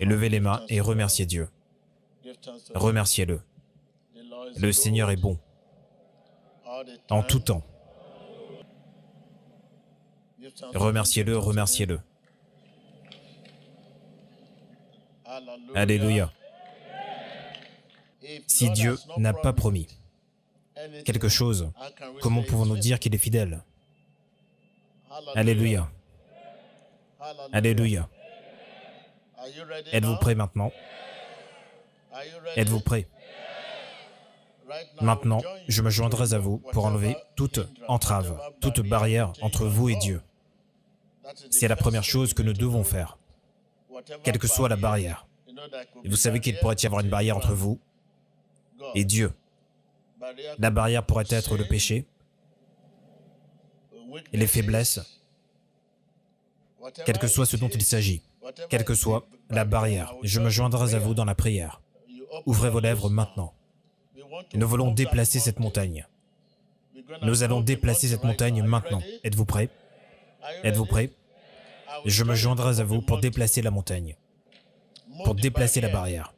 et levez les mains et remerciez Dieu. Remerciez-le. Le Seigneur est bon, en tout temps. Remerciez-le, remerciez-le. Alléluia. Si Dieu n'a pas promis quelque chose, comment pouvons-nous dire qu'il est fidèle? Alléluia. Alléluia. Êtes-vous prêts maintenant? Êtes-vous prêts? Maintenant, je me joindrai à vous pour enlever toute entrave, toute barrière entre vous et Dieu. C'est la première chose que nous devons faire, quelle que soit la barrière. Et vous savez qu'il pourrait y avoir une barrière entre vous et Dieu. La barrière pourrait être le péché, et les faiblesses, quel que soit ce dont il s'agit, quelle que soit la barrière. Je me joindrai à vous dans la prière. Ouvrez vos lèvres maintenant. Nous voulons déplacer cette montagne. Nous allons déplacer cette montagne maintenant. Êtes-vous prêts? Êtes-vous prêts? Je me joindrai à vous pour déplacer la montagne, pour déplacer la barrière,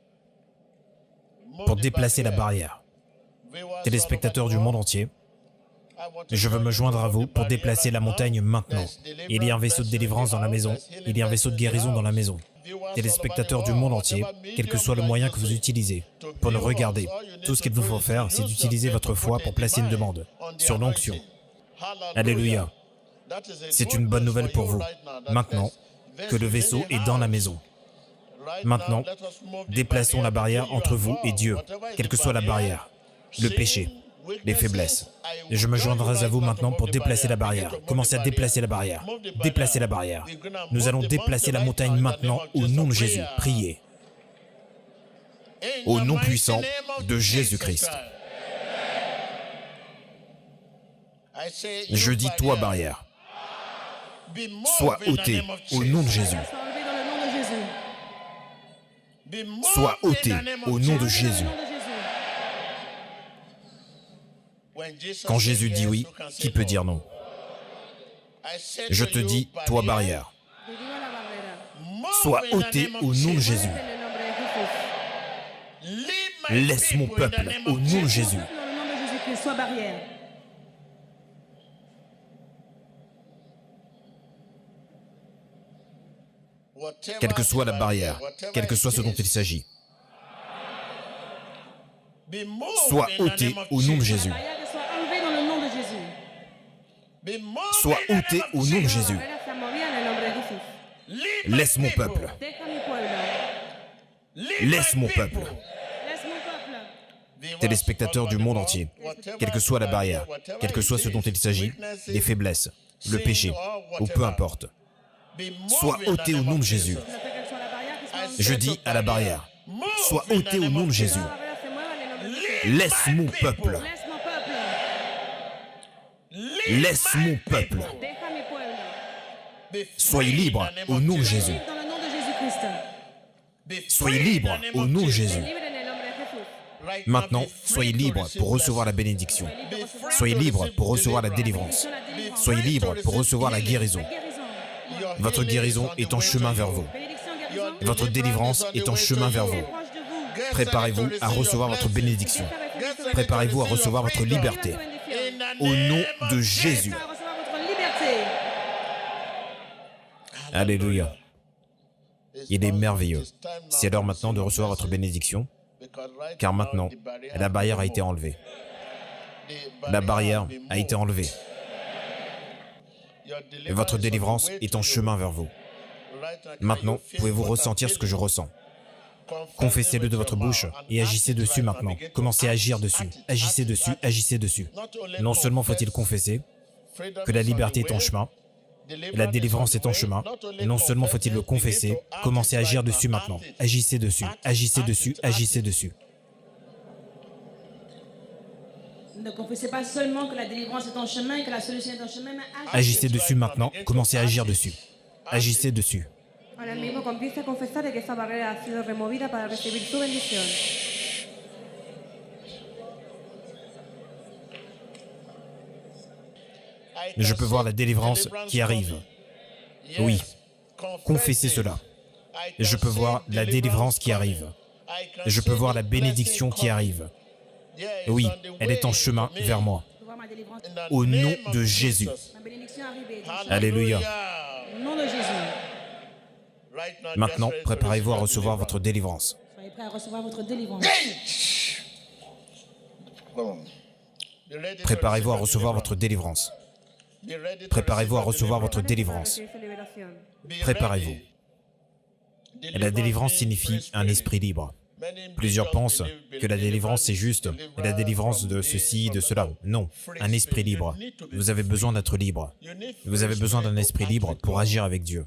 pour déplacer la barrière. Téléspectateurs du monde entier, je veux me joindre à vous pour déplacer la montagne maintenant. Il y a un vaisseau de délivrance dans la maison, il y a un vaisseau de guérison dans la maison. Téléspectateurs du monde entier, quel que soit le moyen que vous utilisez pour nous regarder, tout ce qu'il vous faut faire, c'est d'utiliser votre foi pour placer une demande sur l'onction. Alléluia. C'est une bonne nouvelle pour vous. Maintenant que le vaisseau est dans la maison. Maintenant, déplaçons la barrière entre vous et Dieu, quelle que soit la barrière, le péché, les faiblesses. Et je me joindrai à vous maintenant pour déplacer la barrière. Commencez à déplacer la barrière. Déplacez la barrière. Nous allons déplacer la montagne maintenant au nom de Jésus. Priez. Au nom puissant de Jésus-Christ. Je dis toi, barrière, sois ôtée au nom de Jésus. Sois ôtée au nom de Jésus. Quand Jésus dit oui, qui peut dire non? Je te dis, toi, barrière, sois ôtée au nom de Jésus. Laisse mon peuple au nom de Jésus. Quelle que soit la barrière, quel que soit ce dont il s'agit, sois ôté au nom de Jésus. Sois ôté au nom de Jésus. Laisse mon peuple. Laisse mon peuple. Téléspectateurs du monde entier, quelle que soit la barrière, quel que soit ce dont il s'agit, les faiblesses, le péché, ou peu importe, sois ôté au nom de Jésus. Je dis à la barrière, sois ôté au nom de Jésus. Laisse mon peuple. Laisse mon peuple. Soyez libres au nom de Jésus. Soyez libres au nom de Jésus. Maintenant, soyez libres pour recevoir la bénédiction. Soyez libres pour recevoir la délivrance. Soyez libres pour recevoir la guérison. Votre guérison est en chemin vers vous. Votre délivrance est en chemin vers vous. Préparez-vous à recevoir votre bénédiction. Préparez-vous à recevoir votre liberté. Au nom de Jésus. Alléluia. Il est merveilleux. C'est l'heure maintenant de recevoir votre bénédiction, car maintenant, la barrière a été enlevée. La barrière a été enlevée. Et votre délivrance est en chemin vers vous. Maintenant, pouvez-vous ressentir ce que je ressens? Confessez-le de votre bouche et agissez dessus maintenant. Commencez à agir dessus. Agissez dessus, agissez dessus. Non seulement faut-il confesser que la liberté est en chemin, la délivrance est en chemin, et non seulement faut-il le confesser, commencez à agir dessus maintenant. Agissez dessus, agissez dessus, agissez dessus. Ne confessez pas seulement que la délivrance est en chemin et que la solution est en chemin, mais agissez dessus maintenant, commencez à agir dessus. Agissez dessus. Ahora mismo comienza a confesar que esta barrera ha sido removida para recibir su bendición. Je peux voir la délivrance qui arrive. Oui, confessez cela. Je peux voir la délivrance qui arrive. Je peux voir la bénédiction qui arrive. Oui, elle est en chemin vers moi. Je vois ma délivrance. Au nom de Jésus. Ma bénédiction arrive. Alléluia. Au nom de Jésus. Maintenant, préparez-vous à recevoir votre délivrance. Soyez prêts à recevoir votre délivrance. Préparez-vous à recevoir votre délivrance. Préparez-vous à recevoir votre délivrance. Préparez-vous. Et la délivrance signifie un esprit libre. Plusieurs pensent que la délivrance c'est juste la délivrance de ceci, de cela. Non, un esprit libre. Vous avez besoin d'être libre. Vous avez besoin d'un esprit libre pour agir avec Dieu.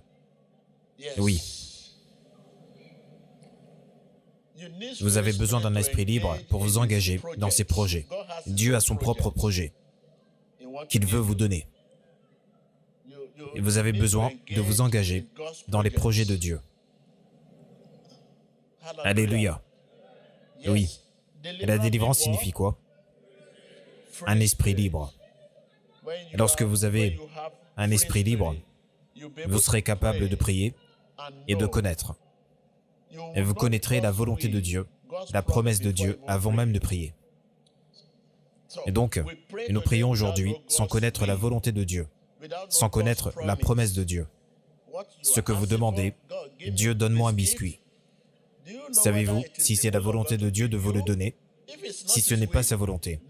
Oui. Vous avez besoin d'un esprit libre pour vous engager dans ses projets. Dieu a son propre projet qu'il veut vous donner. Et vous avez besoin de vous engager dans les projets de Dieu. Alléluia. Oui. Et la délivrance signifie quoi? Un esprit libre. Et lorsque vous avez un esprit libre, vous serez capable de prier et de connaître. Et vous connaîtrez la volonté de Dieu, la promesse de Dieu avant même de prier. Et donc, nous prions aujourd'hui sans connaître la volonté de Dieu, sans connaître la promesse de Dieu. Ce que vous demandez, Dieu, donne-moi un biscuit. Savez-vous si c'est la volonté de Dieu de vous le donner? Si ce n'est pas sa volonté,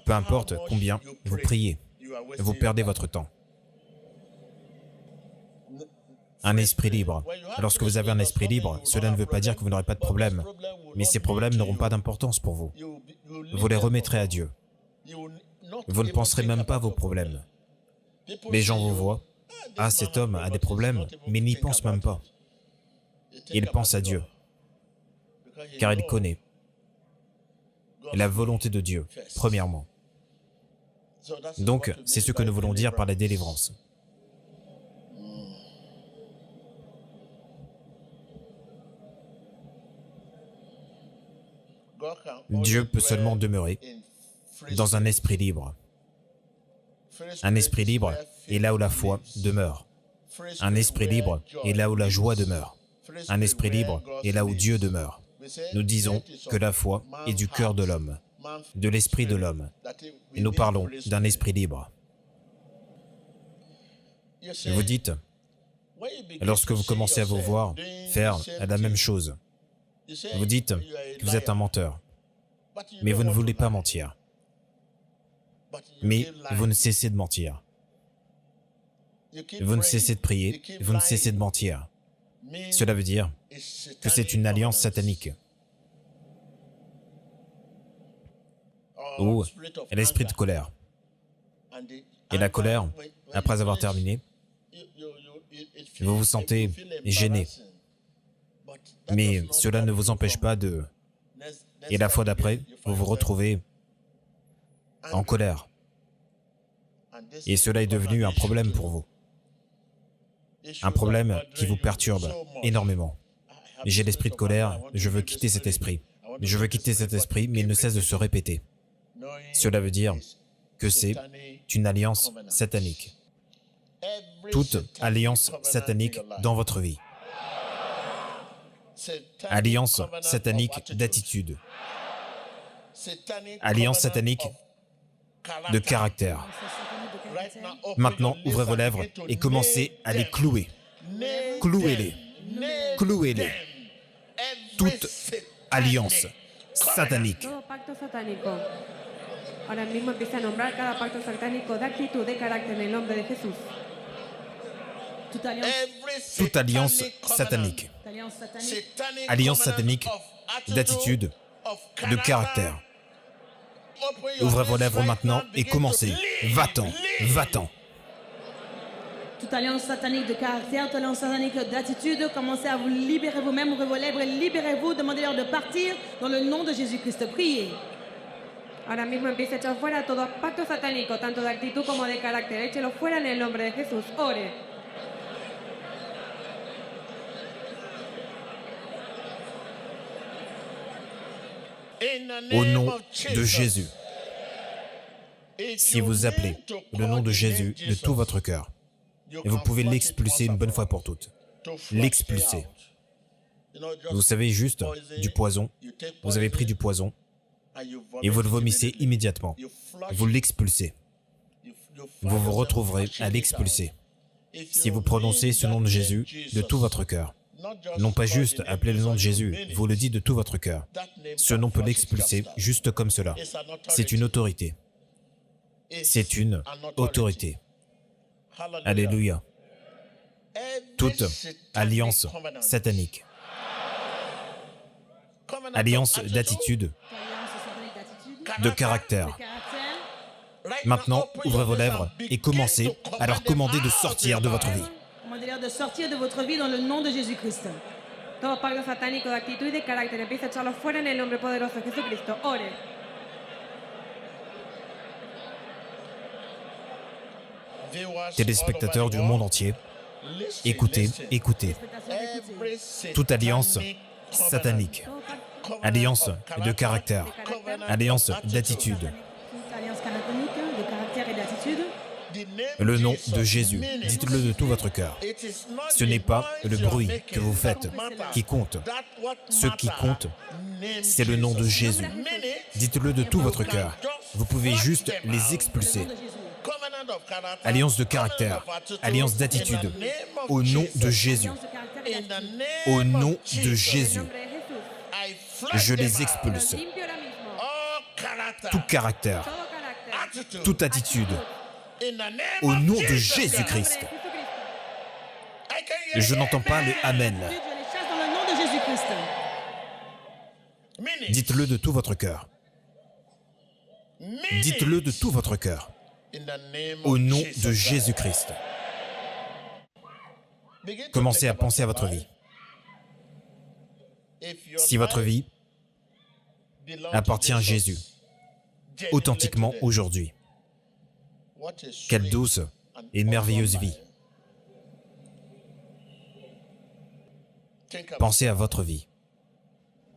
peu importe combien vous priez, vous perdez votre temps. Un esprit libre. Lorsque vous avez un esprit libre, cela ne veut pas dire que vous n'aurez pas de problème, mais ces problèmes n'auront pas d'importance pour vous. Vous les remettrez à Dieu. Vous ne penserez même pas à vos problèmes. Les gens vous voient. Ah, cet homme a des problèmes, mais il n'y pense même pas. Il pense à Dieu, car il connaît la volonté de Dieu, premièrement. Donc, c'est ce que nous voulons dire par la délivrance. Dieu peut seulement demeurer dans un esprit libre. Un esprit libre est là où la foi demeure. Un esprit libre est là où la joie demeure. Un esprit libre est là où Dieu demeure. Nous disons que la foi est du cœur de l'homme, de l'esprit de l'homme. Et nous parlons d'un esprit libre. Et vous dites, lorsque vous commencez à vous voir faire la même chose, vous dites que vous êtes un menteur, mais vous ne voulez pas mentir. Mais vous ne cessez de mentir. Vous ne cessez de prier, vous ne cessez de mentir. Cela veut dire que c'est une alliance satanique. Ou l'esprit de colère. Et la colère, après avoir terminé, vous vous sentez gêné. Mais cela ne vous empêche pas de... Et la fois d'après, vous vous retrouvez en colère. Et cela est devenu un problème pour vous. Un problème qui vous perturbe énormément. J'ai l'esprit de colère, je veux quitter cet esprit. Je veux quitter cet esprit, mais il ne cesse de se répéter. Cela veut dire que c'est une alliance satanique. Toute alliance satanique dans votre vie. Alliance satanique d'attitude. Alliance satanique de caractère. Maintenant, ouvrez vos lèvres et commencez à les clouer. Clouez-les. Clouez-les. Toute alliance satanique. Todo pacto satánico. Ahora mismo empieza a nombrar cada pacto satánico de actitud, de carácter en el nombre de Jesús. Toute alliance, Toute alliance satanique. Alliance satanique d'attitude, de caractère. Ouvrez vos lèvres maintenant et commencez. Va-t'en, va-t'en. toute alliance satanique de caractère, toute alliance satanique d'attitude, commencez à vous libérer vous-même, ouvrez vos lèvres et libérez-vous, demandez-leur de partir dans le nom de Jésus-Christ. Priez. Ahora mismo empieza a echar fuera todo pacto satánico, tanto de actitud como de carácter. Échelo fuera en el nombre de Jesús. Ore. Au nom de Jésus. Si vous appelez le nom de Jésus de tout votre cœur, et vous pouvez l'expulser une bonne fois pour toutes. L'expulser. Vous savez, juste du poison. Vous avez pris du poison et vous le vomissez immédiatement. Vous l'expulsez. Vous vous retrouverez à l'expulser. Si vous prononcez ce nom de Jésus de tout votre cœur, non pas juste appeler le nom de Jésus, vous le dites de tout votre cœur. Ce nom peut l'expulser juste comme cela. C'est une autorité. C'est une autorité. Alléluia. Toute alliance satanique, alliance d'attitude, de caractère. Maintenant, ouvrez vos lèvres et commencez à leur commander de sortir de votre vie. Commandez-leur de sortir de votre vie dans le nom de Jésus-Christ. Todo pacto satánico de actitud y de carácter empieza a echarlo fuera en el nombre poderoso de Jesucristo. Ore. Téléspectateurs du monde entier, écoutez, écoutez. Toute alliance satanique, alliance de caractère, alliance d'attitude, Toute alliance canonique de caractère et d'attitude. le nom de Jésus, dites-le de tout votre cœur. Ce n'est pas le bruit que vous faites qui compte. Ce qui compte, c'est le nom de Jésus. Dites-le de tout votre cœur. Vous pouvez juste les expulser. Alliance de caractère, alliance d'attitude, au nom de Jésus. Au nom de Jésus, je les expulse. Tout caractère, toute attitude, au nom de Jésus-Christ. Je n'entends pas le Amen. Je les chasse dans le nom de Jésus-Christ. Dites-le de tout votre cœur. Dites-le de tout votre cœur. Au nom de Jésus-Christ. Commencez à penser à votre vie. Si votre vie appartient à Jésus, authentiquement aujourd'hui, quelle douce et merveilleuse vie. Pensez à votre vie.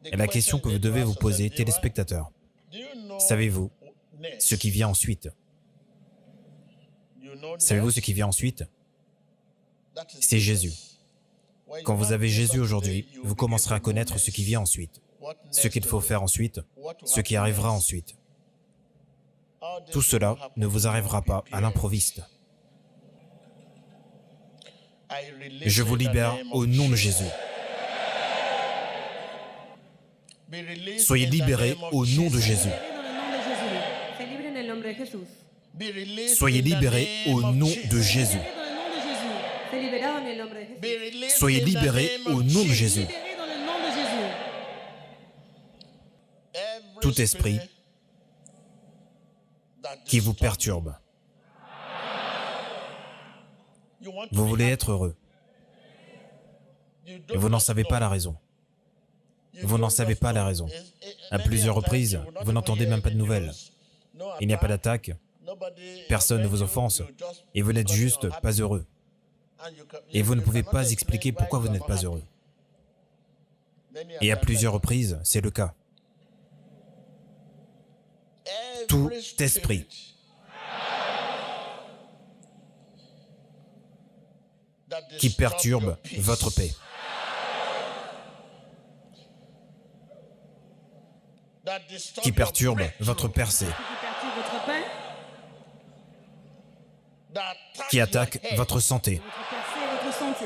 Et la question que vous devez vous poser, téléspectateurs, savez-vous ce qui vient ensuite? Savez-vous ce qui vient ensuite? C'est Jésus. Quand vous avez Jésus aujourd'hui, vous commencerez à connaître ce qui vient ensuite, ce qu'il faut faire ensuite, ce qui arrivera ensuite. Tout cela ne vous arrivera pas à l'improviste. Je vous libère au nom de Jésus. Soyez libérés au nom de Jésus. Se libre en el nombre de Jesús. Soyez libérés au nom de Jésus. Dans le nom de Jésus. Se liberado en el nombre de Jesús. Soyez libérés au nom de Jésus. Libérés dans le nom de Jésus. Tout esprit qui vous perturbe. Vous voulez être heureux. Et vous n'en savez pas la raison. Vous n'en savez pas la raison. À plusieurs reprises, vous n'entendez même pas de nouvelles. Il n'y a pas d'attaque, personne ne vous offense, et vous n'êtes juste pas heureux. Et vous ne pouvez pas expliquer pourquoi vous n'êtes pas heureux. Et à plusieurs reprises, c'est le cas. Tout esprit qui perturbe votre paix, qui perturbe votre percée, Qui perturbe votre paix, qui attaque votre santé, votre percée et votre santé.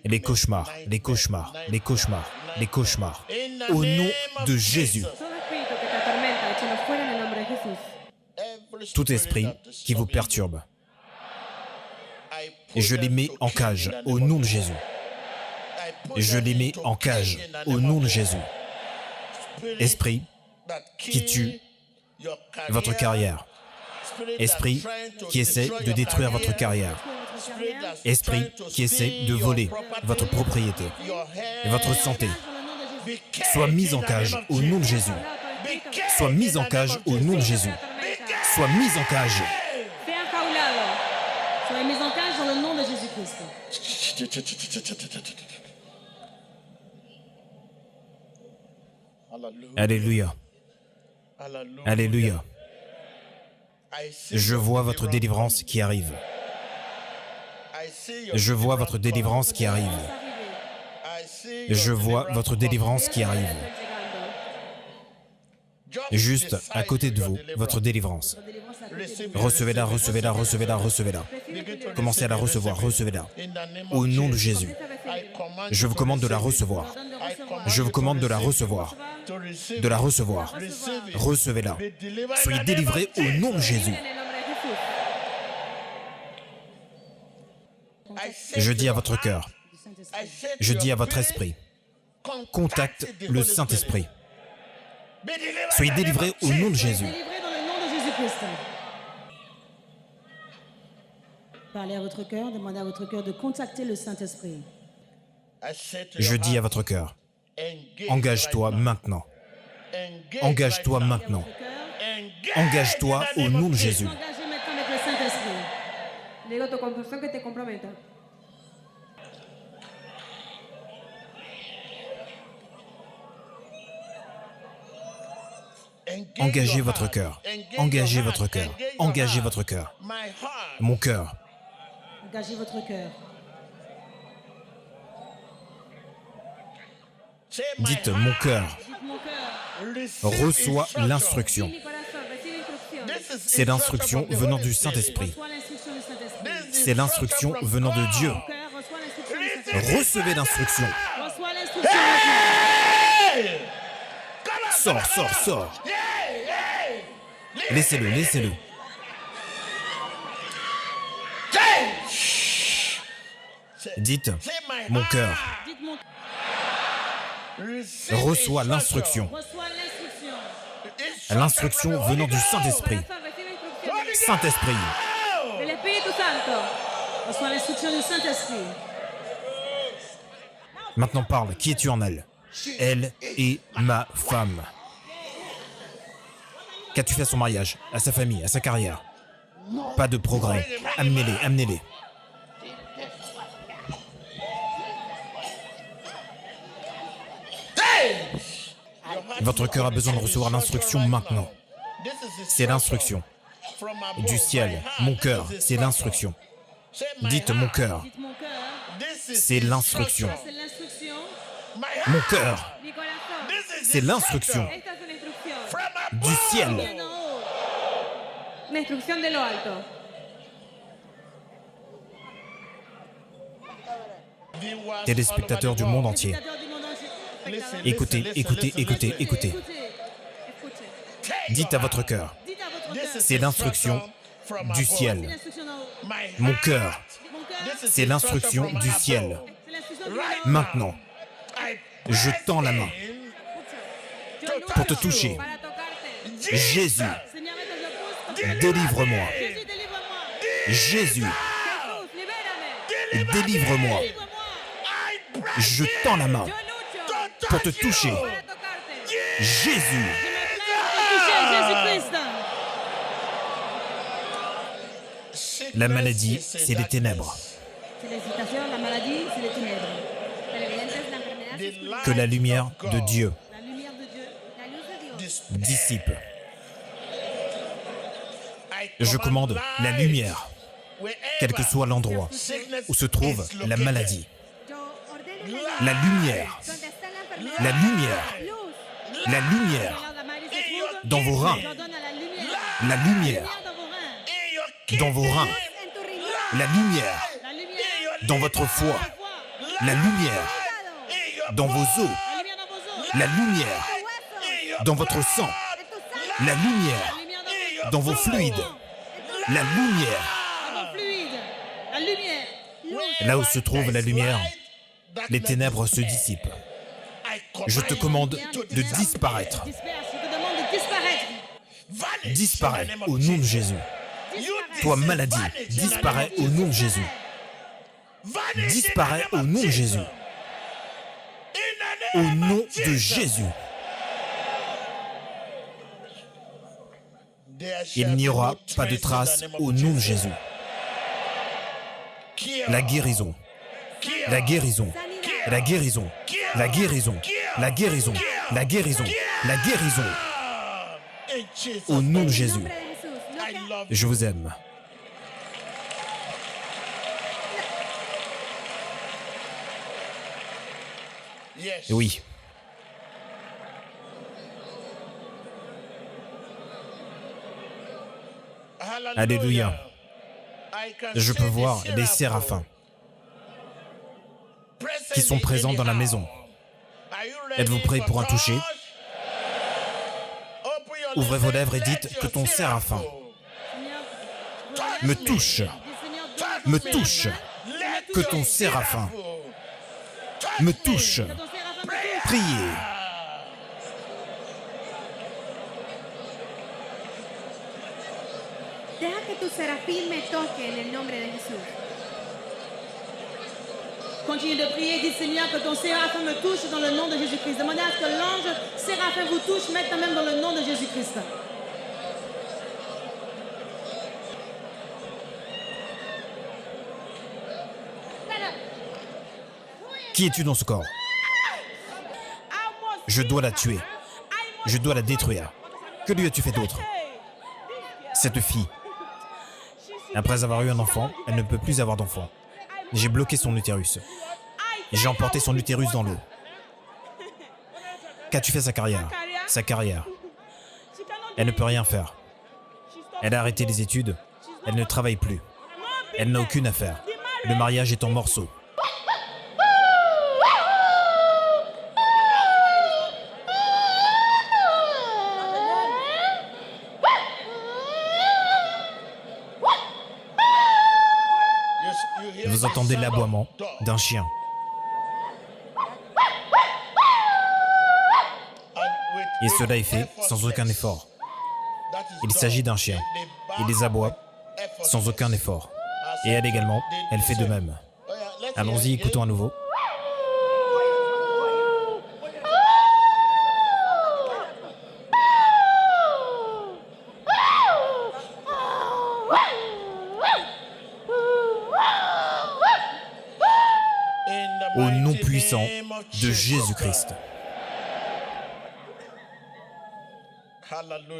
les cauchemars, les cauchemars, les cauchemars, les cauchemars, au nom de Jésus. Todo espíritu que te atormenta, échalo fuera en el nombre de Jesús. Tout esprit qui vous perturbe, et je les mets en cage au nom de Jésus. Je les mets en cage au nom de Jésus. Esprit qui tue votre carrière. Esprit qui essaie de détruire votre carrière. Esprit qui essaie de voler votre propriété et votre santé. Sois mis en cage au nom de Jésus. Sois mis en cage au nom de Jésus. Sois mis en cage. Sea enjaulado. Soyez mis en cage dans le nom de Jésus-Christ. Alléluia. Alléluia. Je vois votre délivrance qui arrive. Je vois votre délivrance qui arrive. Je vois votre délivrance qui arrive. Juste à côté de vous, votre délivrance. Recevez-la, recevez-la, recevez-la, recevez-la. Commencez à la recevoir, recevez-la. Au nom de Jésus, je vous commande de la recevoir. Je vous commande de la recevoir. De la recevoir. Recevez-la. Soyez délivrés au nom de Jésus. Je dis à votre cœur, je dis à votre esprit, contacte le Saint-Esprit. Soyez délivrés au nom de Jésus. Délivrés dans le nom de Jésus-Christ. Parlez à votre cœur, demandez à votre cœur de contacter le Saint-Esprit. Je dis à votre cœur, engage-toi maintenant. Engage-toi maintenant. Engage-toi au nom de Jésus. Engagez maintenant avec le Saint-Esprit. Digo a tu confesión que te comprometa. Engagez votre cœur. Engagez votre cœur. Engagez votre cœur. Mon cœur. Engagez votre cœur. Dites mon cœur. Dites mon cœur. Reçois l'instruction. Mi corazón recibe instrucción. C'est l'instruction venant du Saint-Esprit. Reçois l'instruction du Saint-Esprit. C'est l'instruction venant de Dieu. Mon cœur reçoit l'instruction du Saint-Esprit. Recevez l'instruction. Reçois l'instruction maintenant. Sors, sors, sors. Laissez-le, laissez-le. Dites mon cœur. Dites mon Reçois l'instruction. reçois l'instruction. L'instruction venant du Saint-Esprit. Corazón recibe instrucción Saint-Esprit. del Espíritu Santo. Reçois l'instruction du Saint-Esprit. Maintenant parle. Qui es-tu en elle? Elle est ma femme. Qu'as-tu fait à son mariage, à sa famille, à sa carrière? Pas de progrès. Amenez-les, amenez-les. Votre cœur a besoin de recevoir l'instruction maintenant. C'est l'instruction du ciel. Mon cœur, c'est l'instruction. Dites mon cœur, Dites mon cœur. c'est l'instruction. C'est l'instruction. Mon cœur, Mi corazón. c'est l'instruction Esta es una instrucción. du ciel. Bien en haut. Una instrucción de lo alto. Téléspectateurs du monde entier, Spectateurs du monde entier. écoutez, écoutez, écoutez, écoutez. Escuche. Dites à votre cœur, Dites à votre cœur. c'est l'instruction du C'est ciel. l'instruction d'en haut. Mon cœur, Mon cœur. c'est l'instruction du ciel. C'est l'instruction du haut. Maintenant, je tends la main pour te toucher. Para tocarte. Jésus, Seigneur, mets ta pouce. délivre-moi. Jésus, délivre-moi. Jésus, Jesús, libérame. délivre-moi. Délivre-moi. Je tends la main Yo lucho pour te toucher. para tocarte. Jésus, Toucher Jésus-Christ. la maladie, c'est les ténèbres. C'est l'hésitation, la maladie, c'est les ténèbres. Televidentes, la enfermedad es oscuridad. Que la lumière de Dieu La lumière de Dieu. La luz de Dios. dissipe. Je commande la lumière, quel que soit l'endroit où se trouve la maladie. Yo ordeno La lumière, donde está la enfermedad. la lumière, Luz. la lumière Là où la maladie se trouve, dans vos reins, j'ordonne à la lumière. la lumière Lumière dans vos reins. dans vos reins, En tu riñón. la lumière La lumière dans votre foie, dans la foi. la lumière dans vos os, La lumière dans vos os. la lumière Huesos. dans votre sang, En tu sangre. la lumière La lumière dans dans vos fluides, la lumière vos fluides. La lumière. là où se trouve la lumière, les ténèbres se dissipent. Je te commande de disparaître. Disperse. Je te demande de disparaître. Disparais au nom de Jésus. Toi, maladie, disparais au nom de Jésus. Disparais au nom de Jésus. Au nom de Jésus. Il n'y aura pas de trace au nom de Jésus. La guérison. La guérison. La guérison. La guérison. La guérison. La guérison. La guérison. Au nom de Jésus. En nombre de Jesús. Lo que Je vous aime. Oui. Alléluia. Je peux voir les séraphins qui sont présents dans la maison. Êtes-vous prêts pour un toucher? Ouvrez vos lèvres et dites que ton séraphin me touche. Me touche. Que ton séraphin me touche. Priez. Deja que tu serafín me toque en el nombre de Jesús. Continue de prier, dis Seigneur que ton séraphin me touche dans le nom de Jésus-Christ. Demandez à ce que l'ange séraphin vous touche maintenant même dans le nom de Jésus-Christ. Qui es-tu dans ce corps? Je dois la tuer. Je dois la détruire. Que lui as-tu fait d'autre? Cette fille. Après avoir eu un enfant, elle ne peut plus avoir d'enfant. J'ai bloqué son utérus. J'ai emporté son utérus dans l'eau. Qu'as-tu fait sa carrière? Sa carrière. Elle ne peut rien faire. Elle a arrêté les études. Elle ne travaille plus. Elle n'a aucune affaire. Le mariage est en morceaux. Vous entendez l'aboiement d'un chien. Et cela est fait sans aucun effort. Il s'agit d'un chien. Il les aboie sans aucun effort. Et elle également, elle fait de même. Allons-y, écoutons à nouveau. Au nom puissant de Jésus-Christ.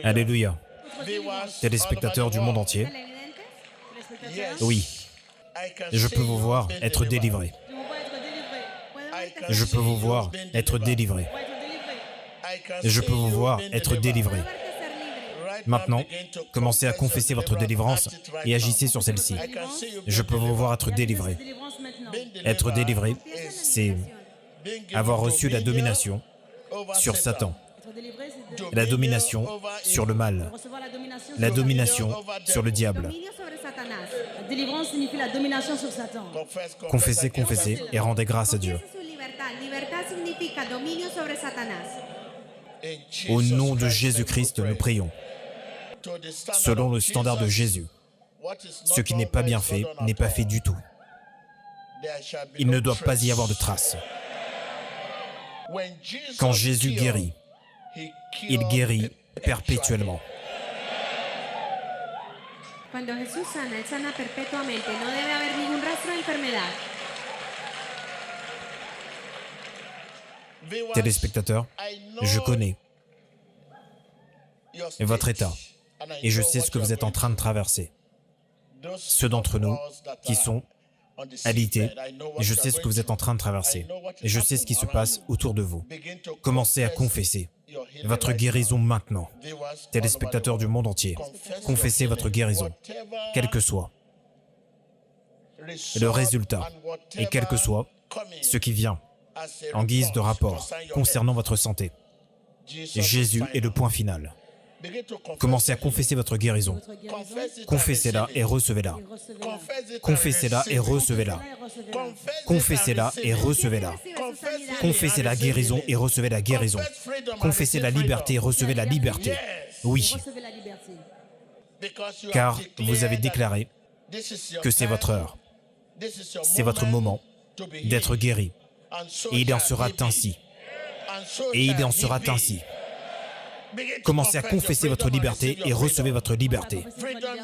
Alléluia. Téléspectateurs du monde entier, oui, je peux vous voir être délivrés. Je peux vous voir être délivrés. Je peux vous voir être délivrés. Maintenant, commencez à confesser votre délivrance et agissez sur celle-ci. Je peux vous voir être délivrés. Être délivré, c'est avoir reçu la domination sur Satan, la domination sur le mal, la domination sur le diable. La délivrance signifie la domination sur Satan. Confessez, confessez et rendez grâce à Dieu. Au nom de Jésus-Christ, nous prions. Selon le standard de Jésus, ce qui n'est pas bien fait n'est pas fait du tout. Il ne doit pas y avoir de traces. Quand Jésus guérit, il guérit perpétuellement. Cuando Jesús sana, Él sana perpetuamente. No debe haber ningún rastro de enfermedad. Téléspectateurs, je connais votre état et je sais ce que vous êtes en train de traverser. Ceux d'entre nous qui sont alités, je sais ce que vous êtes en train de traverser et je sais ce qui se passe autour de vous. Commencez à confesser votre guérison maintenant. Téléspectateurs du monde entier, confessez votre guérison, quel que soit le résultat et quel que soit ce qui vient en guise de rapport concernant votre santé. Jésus est le point final. Commencez à confesser votre guérison. Confessez-la et recevez-la. Confessez-la et recevez-la. Confessez-la et recevez-la. Confessez la guérison et recevez la guérison. Confessez la liberté et recevez la liberté. Oui, car vous avez déclaré que c'est votre heure. C'est votre moment d'être guéri. Et il en sera ainsi. Et il en sera ainsi. Commencez à confesser votre liberté et recevez votre liberté.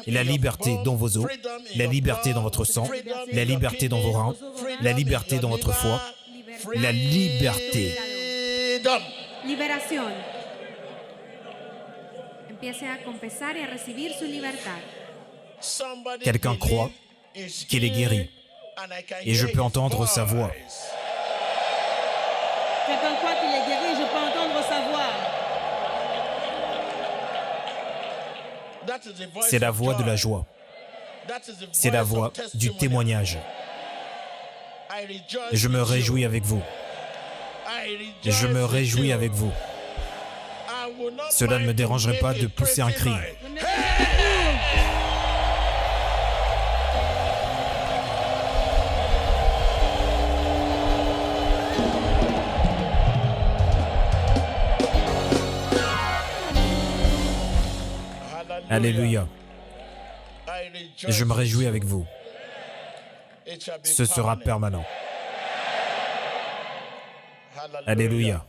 La liberté dans vos os, la liberté dans votre sang, la liberté dans vos reins, la liberté dans votre foie, la liberté. Liberación. Empiece a confesar y a recibir su libertad. Quelqu'un croit qu'il est guéri et je peux entendre sa voix. Quelqu'un croit qu'il est guéri, je peux entendre sa voix. C'est la voix de la joie. C'est la voix du témoignage. Je me réjouis avec vous. Je me réjouis avec vous. Cela ne me dérangerait pas de pousser un cri. Alléluia. Je me réjouis avec vous. Ce sera permanent. Alléluia.